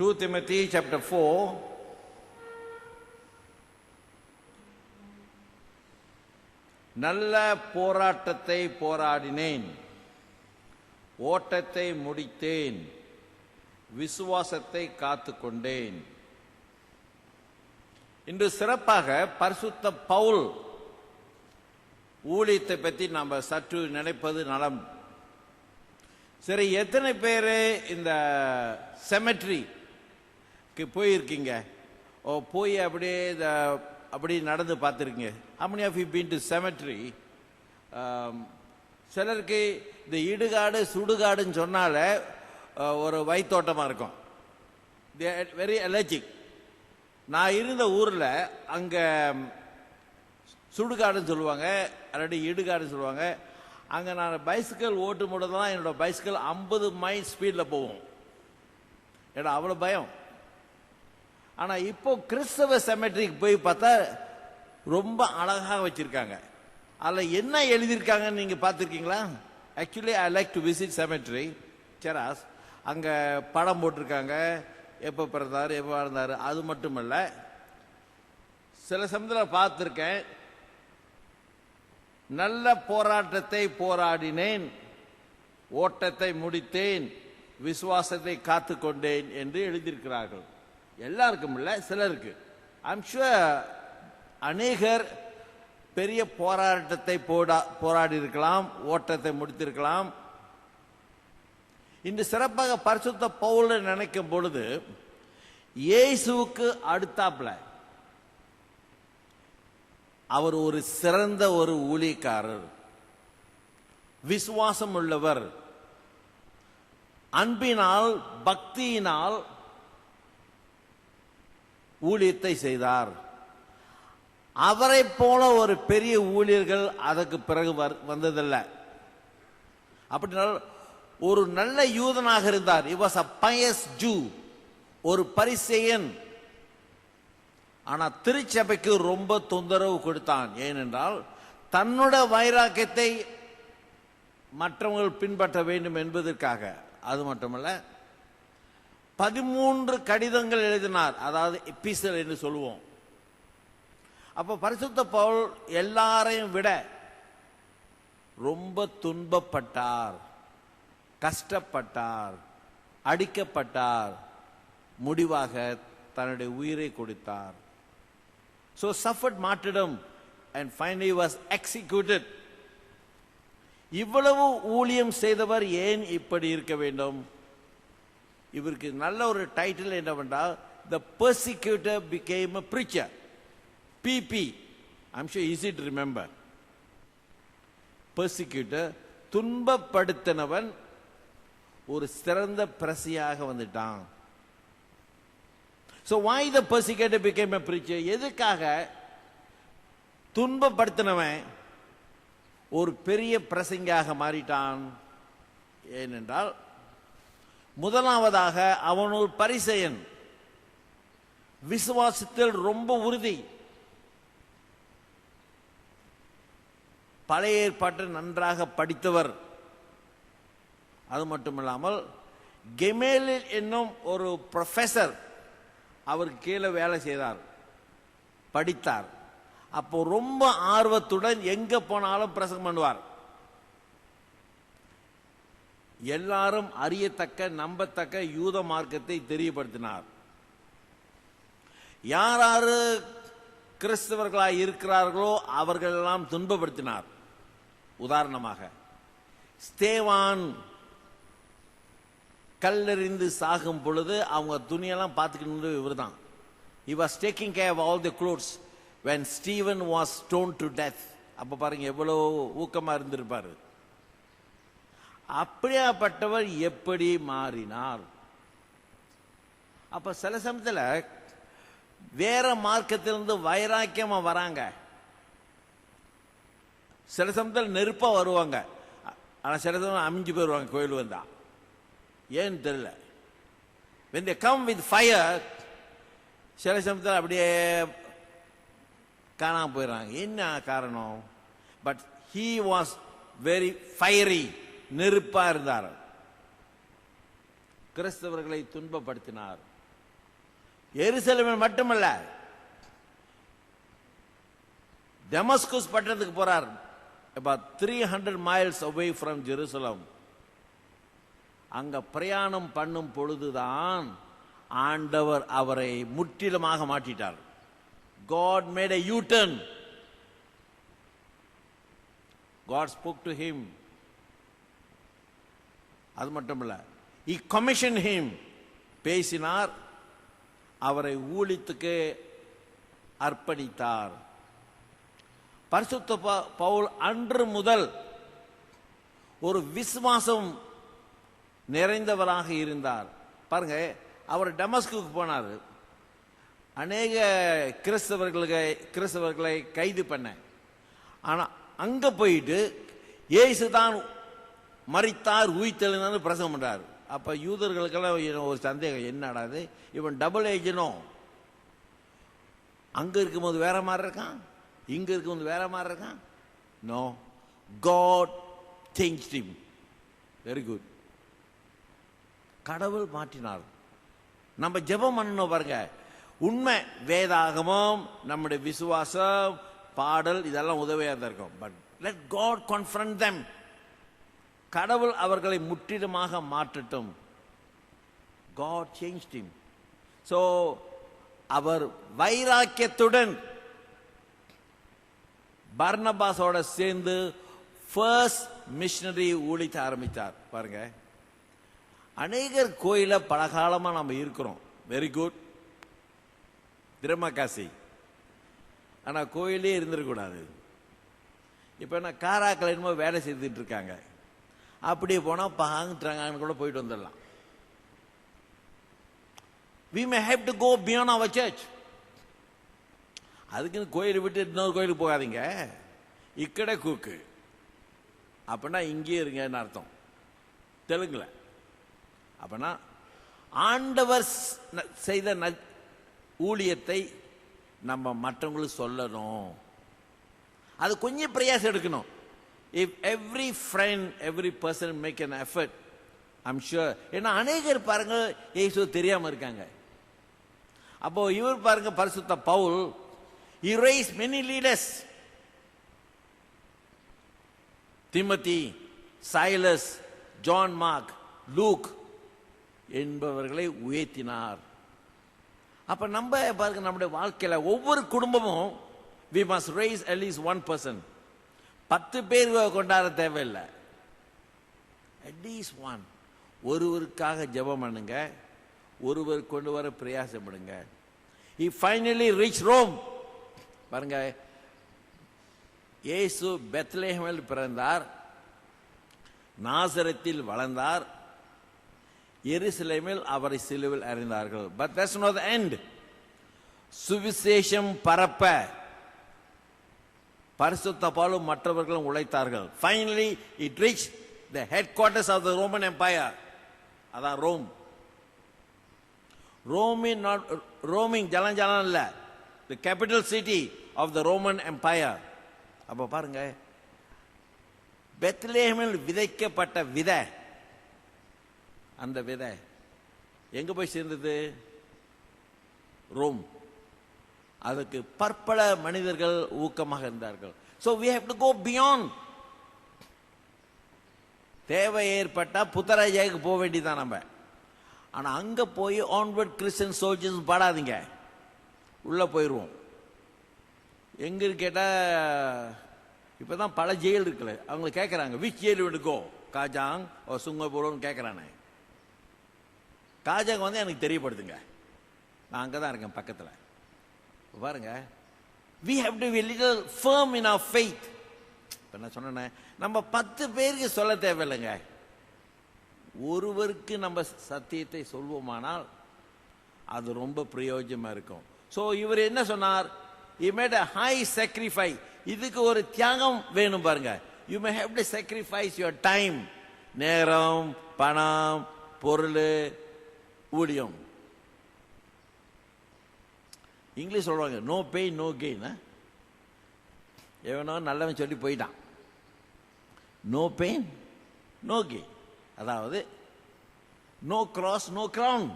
2 Timothy chapter 4. நல்ல போராட்டத்தை போராடினேன், ஓட்டத்தை முடித்தேன், விசுவாசத்தை காத்துக்கொண்டேன். இன்று சிறப்பாக பரிசுத்த பவுல் ஊழியத்தை பற்றி நாம் சற்று நினைப்பது நலம். சரி, எத்தனை பேர் இந்த செமெட்ரிக்கு போயிருக்கீங்க? போய் அப்படியே அப்படி நடந்து பார்த்துருக்கீங்க? How many of you been to cemetery? சிலருக்கு இந்த இடுகாடு சுடுகாடுன்னு சொன்னால ஒரு வயிற்றோட்டமாக இருக்கும், வெரி அலர்ஜிக். நான் இருந்த ஊரில் அங்கே சுடுகாடுன்னு சொல்லுவாங்க, அல்லது இடுகாடுன்னு சொல்லுவாங்க. அங்கே நான் பைசிக்கல் ஓட்டும் போது தான் என்னோட பைசிக்கல் 50 மைல் ஸ்பீடில் போகும். ஏன்னா அவ்வளோ பயம். ஆனால் இப்போ கிறிஸ்தவ செமெட்ரிக்கு போய் பார்த்தா ரொம்ப அழகாக வச்சிருக்காங்க. அதில் என்ன எழுதியிருக்காங்கன்னு நீங்கள் பார்த்துருக்கீங்களா? Actually I like to visit symmetry Cheras. அங்கே படம் போட்டிருக்காங்க, எப்போ பிறந்தார் எப்போ வாழ்ந்தார். அது மட்டுமல்ல, சில சமயத்தில் பார்த்துருக்கேன், நல்ல போராட்டத்தை போராடினேன், ஓட்டத்தை முடித்தேன், விசுவாசத்தை காத்துக்கொண்டேன் என்று எழுதியிருக்கிறார்கள். எல்லாருக்கும் இல்லை, சிலருக்கு. ஐம் ஷுர் அநேகர் பெரிய போராட்டத்தை போராடி இருக்கலாம், ஓட்டத்தை முடித்திருக்கலாம். இன்று சிறப்பாக பரிசுத்த பவுலை நினைக்கும் பொழுது இயேசுவுக்கு அடுத்தாப்புல அவர் ஒரு சிறந்த ஒரு ஊழியக்காரர், விசுவாசம் உள்ளவர், அன்பினால் பக்தியினால் ஊழியத்தை செய்தார். அவரை போல ஒரு பெரிய ஊழியர்கள் அதற்கு பிறகு வந்ததில்லை. அப்படினால் ஒரு நல்ல யூதனாக இருந்தார். He was a pious Jew, ஒரு பரிசேயன். ஆனால் திருச்சபைக்கு ரொம்ப தொந்தரவு கொடுத்தான். ஏனென்றால் தன்னோட வைராக்கியத்தை மற்றவர்கள் பின்பற்ற வேண்டும் என்பதற்காக. அது மட்டுமல்ல, 13 கடிதங்கள் எழுதினார், அதாவது எபிஸ்டல் என்று சொல்லுவோம். அப்போ பரிசுத்த பவுல் எல்லாரையும் விட ரொம்ப துன்பப்பட்டார், கஷ்டப்பட்டார், அடிக்கப்பட்டார், முடிவாக தன்னுடைய உயிரை கொடுத்தார். So suffered martyrdom and finally was executed. இவ்வளவு ஊழியம் செய்தவர் ஏன் இப்படி இருக்க வேண்டும்? இவருக்கு நல்ல ஒரு டைட்டில் என்னவென்றால், the persecutor became a preacher. PP, I'm sure easy to remember. persecutor, துன்பப்படுத்தினவன் ஒரு சிறந்த பிரசியாக வந்துட்டான். So why the persecutor became a preacher? எதுக்காக துன்பப்படுத்தினவன் ஒரு பெரிய பிரசங்கியாக மாறிட்டான்? ஏனென்றால் முதலாவதாக அவன் ஒரு பரிசேயன், விசுவாசத்தில் ரொம்ப உறுதி, பழைய ஏற்பாட்டை நன்றாக படித்தவர். அது மட்டுமில்லாமல் கெமேலியல் என்னும் ஒரு ப்ரொஃபஸர் அவருக்கு கீழே வேலை செய்தார், படித்தார். அப்போ ரொம்ப ஆர்வத்துடன் எங்க போனாலும் பிரசங்கம் பண்ணுவார். எல்லாரும் அறியத்தக்க நம்பத்தக்க யூத மார்க்கத்தை தெரியப்படுத்தினார். யாராரு கிறிஸ்தவர்களாக இருக்கிறார்களோ அவர்களெல்லாம் துன்பப்படுத்தினார். உதாரணமாக ஸ்தேவான் கல்லெறிந்து சாகும் பொழுது அவங்க துணியெல்லாம் பார்த்துக்கிட்டு இவர் தான். He was taking care of all the clothes when Stephen was stoned to death. அப்ப பாருங்க எவ்வளோ ஊக்கமா இருந்திருப்பாரு. அப்படியாப்பட்டவர் எப்படி மாறினார்? அப்ப சில சமயத்தில் வேற மார்க்கத்திலிருந்து வைராக்கியமா வராங்க, சில சமயத்தில் நெருப்பா வருவாங்க, ஆனா சில சமயம் அமைஞ்சு போயிருவாங்க கோயில் வந்தா. ஏன்னு தெரியல. when they come with fire, சில சமயத்தில் அப்படியே காணாம போயிடுறாங்க. என்ன காரணம்? But he was very fiery, நெருப்பா இருந்தார். கிறிஸ்தவர்களை துன்பப்படுத்தினார். எருசலேமில் மட்டுமல்ல, டெமஸ்கஸ் பட்டணத்துக்கு போறார். about 300 miles away from Jerusalem. அங்க பிரயாணம் பண்ணும் பொழுதுதான் ஆண்டவர் அவரை முற்றிலுமாக மாற்றிட்டார். God made a U-turn. God spoke to him. அது மட்டுமல்ல, he commissioned him. பேசினார், அவரை ஊழியத்துக்கு அர்ப்பணித்தார். பரிசுத்த பவுல் அன்று முதல் ஒரு விசுவாசம் நிறைந்தவராக இருந்தார். பாருங்க, அவர் டெமஸ்குக்கு போனார். அநேக கிறிஸ்தவர்களை கைது பண்ண. ஆனா அங்க போயிட்டு இயேசு தான் மரித்தார் உயிர்த்தெழுந்தார் பிரசங்கம் பண்றார். அப்ப யூதர்களுக்கெல்லாம் ஒரு சந்தேகம், என்னடாது இவன் டபுள் ஏஜனோ, அங்க இருக்கும்போது வேற மாதிரி இருக்கான், இங்க இருக்கும்போது வேற மாதிரி இருக்கான். No, God changed him. Very good. கடவுள் மாற்றினார். நம்ம ஜெபம் பண்ணணும் பாருங்க. உண்மை வேதாகமம், நம்முடைய விசுவாசம், பாடல் இதெல்லாம் உதவியாக தான் இருக்கும். But let God confront them. கடவுள் அவர்களை முற்றிலுமாக மாற்றட்டும். God changed him. So அவர் வைராக்கியத்துடன் பர்னபாஸோட சேர்ந்து ஃபர்ஸ்ட் மிஷனரி ஊழியத்தை ஆரம்பித்தார். பாருங்க, அநேகர் கோயில பலகாலமா நம்ம இருக்கிறோம். வெரி குட், திரமகாசி. ஆனா கோயிலே இருந்திருக்கூடாது. இப்ப என்ன காராக்கள் என்னமோ வேலை செய்துட்டு இருக்காங்க. அப்படியே போனா பாங்கன்னு கூட போயிட்டு வந்துடலாம். We may have to go beyond our church. அதுக்குன்னு கோயிலை விட்டு இன்னொரு கோயிலுக்கு போகாதீங்க. இக்கடை கூக்கு அப்படின்னா இங்கே இருங்கன்னு அர்த்தம் தெலுங்குல. அப்படின்னா ஆண்டவர் செய்த ஊழியத்தை நம்ம மற்றவங்களுக்கு சொல்லணும். அது கொஞ்சம் பிரயாசம் எடுக்கணும். If every friend, every person make an effort, I'm sure. ஏன்னா அநேகர் பாருங்க இயேசு தெரியாம இருக்காங்க. அப்போ இவர் பாருங்க, பரிசுத்த Paul, he raised many leaders. Timothy, Silas, John Mark, Luke என்பவர்களை உயர்த்தினார். அப்ப நம்ம பாருங்க, நம்முடைய வாழ்க்கையில ஒவ்வொரு குடும்பமும் we must raise at least one person. 10 பேர் கொண்டாட தேவையில்லை, அட்லீஸ்ட் ஒன். ஒருவருக்காக ஜெபம் பண்ணுங்க, ஒருவர் கொண்டு வர பிரயாசப்படுங்க. He finally reached Rome. பாருங்க, இயேசு பெத்லெஹேமில் பிறந்தார், நாசரத்தில் வளர்ந்தார், எருசலேமில் அவரை சிலுவையில் அறைந்தார்கள். But that's not the end. சுவிசேஷம் பரப்ப பரிசுத்த பவுலும் மற்றவர்களும் உழைத்தார்கள். Finally it reached the headquarters of the Roman Empire. அதான் ரோம். ரோமிங் ஜலஞ்சலம் இல்ல, the capital city of the Roman Empire. அப்ப பாருங்க, பெத்லெஹேமில் விதைக்கப்பட்ட விதை, அந்த விதை எங்க போய் சேர்ந்தது? ரோம். அதுக்கு பற்பல மனிதர்கள் ஊக்கமாக இருந்தார்கள். So we have to go beyond. தேவை ஏற்பட்டா புத்தராஜாவுக்கு போக வேண்டியதான் நம்ம. ஆனா அங்க போய் ஆன்வர்ட் கிறிஸ்டியன் சோல்ஜர்ஸ் பாடாதீங்க, உள்ள போயிருவோம். எங்க கேட்டா இப்பதான் பல ஜெயில் இருக்குல்ல, அவங்க கேட்கறாங்க விச் ஜெயில் எடுக்கோ, காஜாங் சுங்கபுரம் கேட்கறானே. காஜாங் வந்து எனக்கு தெரியப்படுத்துங்க, நான் அங்கதான் இருக்கேன் பக்கத்துல. பாருங்க, we have to be a little firm in our faith. இப்ப நான் சொன்னேன், நம்ம 10 பேருக்கு சொல்ல தேவையில்லைங்க, ஒருவருக்கு நம்ம சத்தியத்தை சொல்வோமானால் அது ரொம்ப பிரயோஜனமா இருக்கும். சோ இவர் என்ன சொன்னார்? he made a high sacrifice. இதுக்கு ஒரு தியாகம் வேணும் பாருங்க. you may have to sacrifice your time, நேரம், பணம், பொருள், ஊழியம். இங்கிலீஷ் சொல்றாங்க நோ பெயின் நோ கெயின். எவனோ நல்லவன் சொல்லி போயிட்டான், நோ பெயின் நோ கெயின். அதாவது நோ கிராஸ் நோ கிரவுன்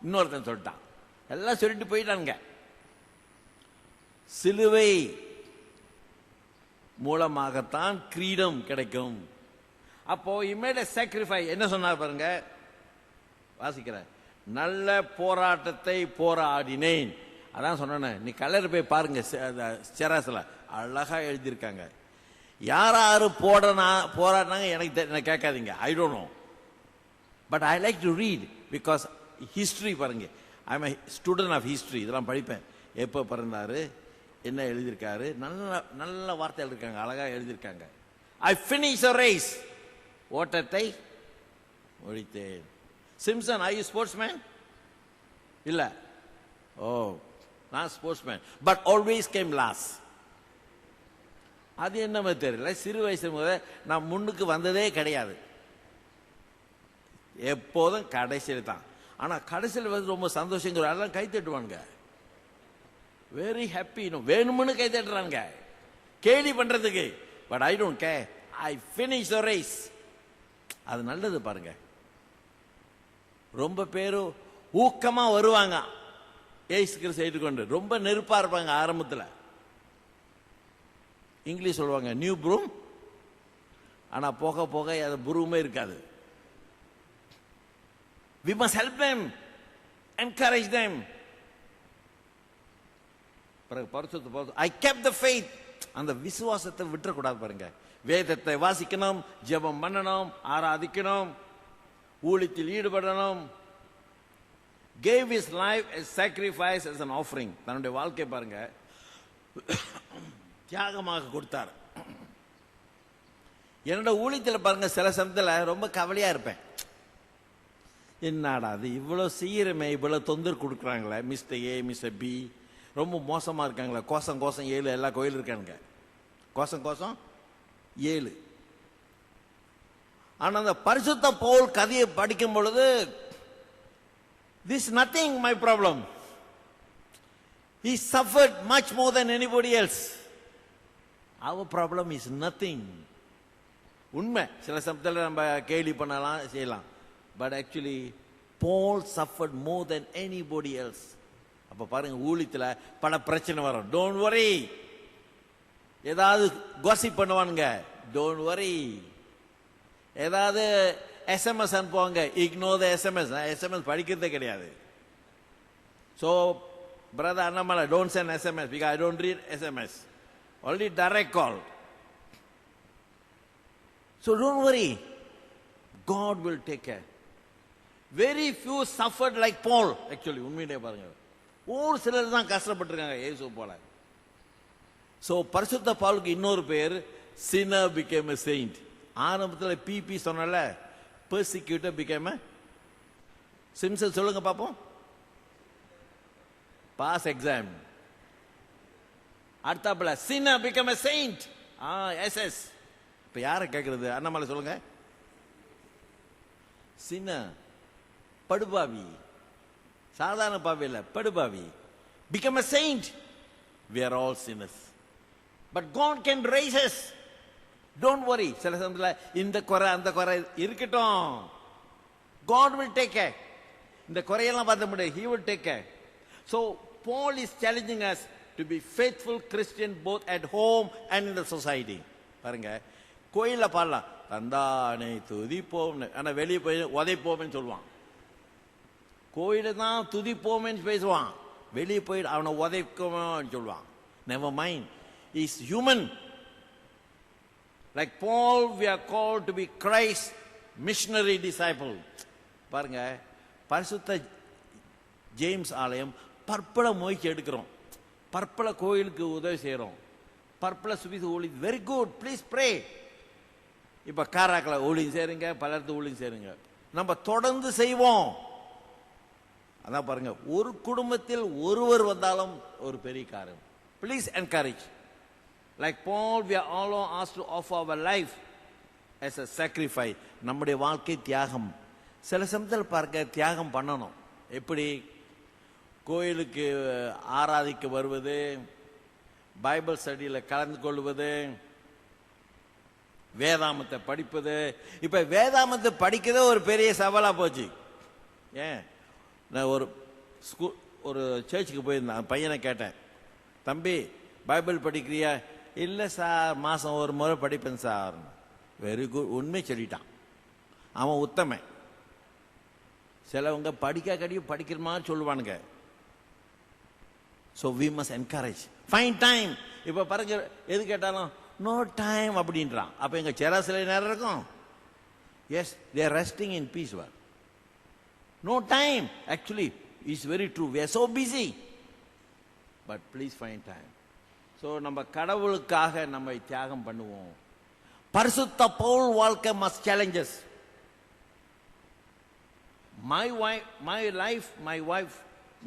இன்னொருத்தன் சொல்லிட்டான். எல்லாம் சொல்லிட்டு போயிட்டானுங்க. சிலுவை மூலமாகத்தான் கிரீடம் கிடைக்கும். அப்போ இமேட் சாக்ரிஃபைஸ். என்ன சொன்னார் பாருங்க, வாசிக்கிறேன். நல்ல போராட்டத்தை போராடினேன். அதான் சொன்னேன், நீ கலர் போய் பாருங்க, செராஸ்ல அழகா எழுதியிருக்காங்க. யாரு போராடினாங்க எனக்கு கேட்காதீங்க, I don't know. But I like to read because history பாருங்க. I am student of history. இதெல்லாம் படிப்பேன். எப்போ பிறந்தாரு, என்ன எழுதியிருக்காரு, நல்ல நல்ல வார்த்தைகள் இருக்காங்க, அழகா எழுதியிருக்காங்க. I finish a race. ஓட்டத்தை முடித்தேன். Simpson, I you sportsman? இல்ல. ஓ, நான் sportsman, but always game last. அது என்னமே தெரியல. சிறு வயசு முதல் நான் முன்னுக்கு வந்ததே கிடையாது, எப்போதும் கடைசியில் தான். ஆனா கடைசியில் வந்து ரொம்ப சந்தோஷங்கிற எல்லாம் கை தட்டுவானுங்க, வெரி ஹாப்பி. வேணும்னு கை தட்டுறாங்க கேலி பண்றதுக்கு. But I don't care, I finish the race. அது நல்லது பாருங்க. ரொம்ப பேரும் ஊக்கமா வருவாங்க ஏசு கிறிஸ்து ஏற்றுக்கொண்டு, ரொம்ப நெருப்பா இருப்பாங்க ஆரம்பத்தில். இங்கிலீஷ் சொல்லுவாங்க நியூ ப்ரூம், ஆனா போக போக அது ப்ரூமே இருக்காது. We must help them, encourage them. I kept the faith. அந்த விசுவாசத்தை விட்டுறக்கூடாது பாருங்க. வேதத்தை வாசிக்கணும், ஜெபம் பண்ணணும், ஆராதிக்கணும், ஊழியத்தில் ஈடுபடணும். Gave his life as sacrifice, as an offering. தன்னுடைய வாழ்க்கை பாருங்க தியாகமாக கொடுத்தார். என்னோட ஊழியத்தில் பாருங்க சில சமயத்தில் ரொம்ப கவலையா இருப்பேன். என்னடா அது இவ்வளவு செய்யறமே, இவ்வளவு தொந்தரவு கொடுக்குறாங்களே, மிஸ்டர் ஏ மிஸ்டர் பி ரொம்ப மோசமா இருக்காங்களே. கோசம் 7 எல்லா கோயில் இருக்கானுங்க, கோசம் 7. ஆனா அந்த பரிசுத்த பவுல் கதையை படிக்கும் பொழுது, this nothing my problem, he suffered much more than anybody else, our problem is nothing. உண்மை. சில சமயத்தில் நம்ம கேலி பண்ணலாம், செய்யலாம். But actually Paul suffered more than anybody else. அப்ப பாருங்க ஊழியத்துல பல பிரச்சனை வரும். Don't worry. ஏதாவது gossip பண்ணுவானுங்க, டோன்ட் வரி. ஏதாவது SMS அனுப்புவாங்க, இக்னோர் த SMS படிக்கிறதே கிடையாது. So brother Annamala, don't send SMS because I don't read SMS, only direct call. So don't worry, God will take care. Very few suffered like Paul. Actually உண்மையிலே பாருங்க, ஒரு சிலர் தான் கஷ்டப்பட்டிருக்காங்க இயேசு போல. சோ பரிசுத்த பவுலுக்கு இன்னொரு பேர் sinner became a saint. ஆரம்பத்தில் பிபி சொன்னல, persecutor became a சிம்சன். சொல்லுங்க பாப்போம். Pass exam. அடுத்தாப்புல sinner became a saint. SS. இப்ப யாரை கேட்கறது? அண்ணாமலை சொல்லுங்க. sinner படுபாவி, சாதாரண பாவி இல்ல, படுபாவி. Become a saint. We are all sinners, but God can raise us. Don't worry. சில சமயத்துல இந்த குறை அந்த குறை இருக்கட்டும், God will take care. இந்த குறையெல்லாம் பார்த்த முடியாது, He will take care. So Paul is challenging us to be faithful Christian both at home and in the society. பாருங்க, கோயில்ல பாடலாம் தந்தானை துதிப்போம், ஆனா வெளியே போய் உதைப்போம்னு சொல்லுவான். கோயில தான் துதிப்போம்னு பேசுவான், வெளியே போய் அவனை உதைப்போம்னு சொல்லுவான். Never mind, he is human. Like Paul, we are called to be Christ missionary disciple. பாருங்க, பரிசுத்த ஜேம்ஸ் ஆலயம் பற்பல முயற்சி எடுக்கிறோம், பற்பல கோயிலுக்கு உதவி செய்யறோம், பற்பல சுவிச ஊழியம். Very good, please pray. இப்ப காராக்களை ஊழியம் செய்யுங்க, பல இடத்து ஊழியம் செய்யுங்க, நம்ம தொடர்ந்து செய்வோம். அதான் பாருங்க, ஒரு குடும்பத்தில் ஒருவர் வந்தாலும் ஒரு பெரிய காரியம். Please encourage. Like Paul, we are all asked to offer our life as a sacrifice. நம்முடைய வாழ்க்கை தியாகம். சில சமயத்தில் பார்க்க தியாகம் பண்ணணும். எப்படி? கோயிலுக்கு ஆராதிக்க வருவது, பைபிள் ஸ்டடியில் கலந்து கொள்வது, வேதாமத்தை படிப்பது. இப்ப வேதாமத்தை படிக்கிறதே ஒரு பெரிய சவாலா போச்சு. ஏன்? நான் ஒரு ஒரு சர்ச்சுக்கு போயிருந்தேன். பையனை கேட்டேன், தம்பி பைபிள் படிக்கிறியா? இல்லை சார், மாதம் ஒரு முறை படிப்பேன் சார். வெரி குட், உண்மை சொல்லிட்டான். அவன் உத்தமன். சிலவங்க படிக்கிற மாதிரி சொல்லுவானுங்க. So we must encourage, find time. இப்போ பாருங்க, எது கேட்டாலும் நோ டைம் அப்படின்றான். அப்போ எங்க சில நேரம் இருக்கும், yes they are resting in peace. We're no time, actually it's very true, we are so busy, but please find time. So நம்ம கடவுளுக்காக நம்ம தியாகம் பண்ணுவோம். பரிசுத்த பவுல் வாழ்க்கை must challenges. My life, my wife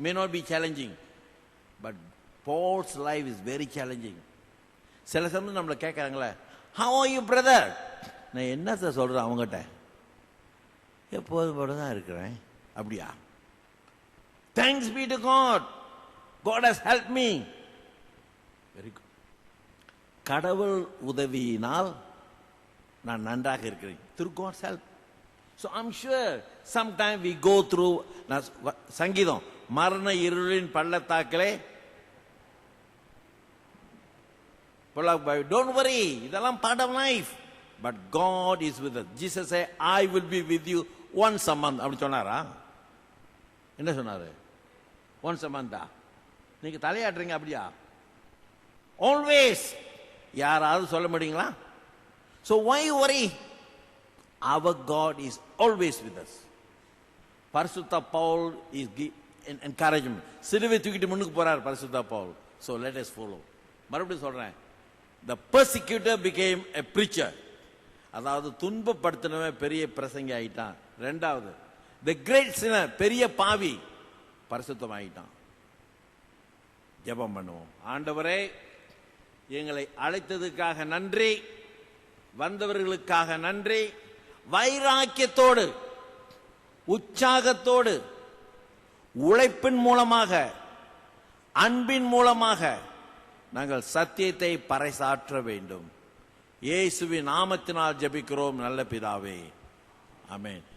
may not be challenging, but Paul's life is very challenging. சில சமயம் நம்மளை கேட்குறாங்களே, how are you brother? நான் என்னத்தை சொல்கிறேன் அவங்ககிட்ட? எப்போதும் போல தான் இருக்கிறேன். அப்படியா? Thanks be to God, God has helped me. Very good. கடவுள் உதவியினால் நான் நன்றாக இருக்கிறேன், through God's help. So I'm sure sometime we go through சங்கீதம், மரண இருளின் பள்ளத்தாக்களே, don't worry, இதெல்லாம் part of life, but God is with us. Jesus said, I will be with you once a month. அப்படி சொன்னாரா? என்ன சொன்னாரு? once a month. நீங்க தலையாட்டுறீங்க அப்படியா? always. யாராவது சொல்ல முடியுங்களா? So why worry? Our God is always with us. பரிசுத்த பவுல் is encouragement. சிலுவை தூக்கிட்டு முன்னுக்கு போறார் பரிசுத்த Pavul. So let us follow. மறுபடியும் சொல்றேன், the persecutor became a preacher. அதாவது துன்பப்படுத்தினவன் பெரிய பிரசங்கி ஆயிட்டான். ரெண்டாவது, the great sinner, பெரிய பாவி பரிசுத்தம் ஆயிட்டான். ஜெபம் பண்ணுவோம். ஆண்டவரே, எங்களை அழைத்ததுக்காக நன்றி, வந்தவர்களுக்காக நன்றி. வைராக்கியத்தோடு, உற்சாகத்தோடு, உழைப்பின் மூலமாக, அன்பின் மூலமாக நாங்கள் சத்தியத்தை பறைசாற்ற வேண்டும். இயேசுவின் நாமத்தினால் ஜெபிக்கிறோம் நல்ல பிதாவே, ஆமென்.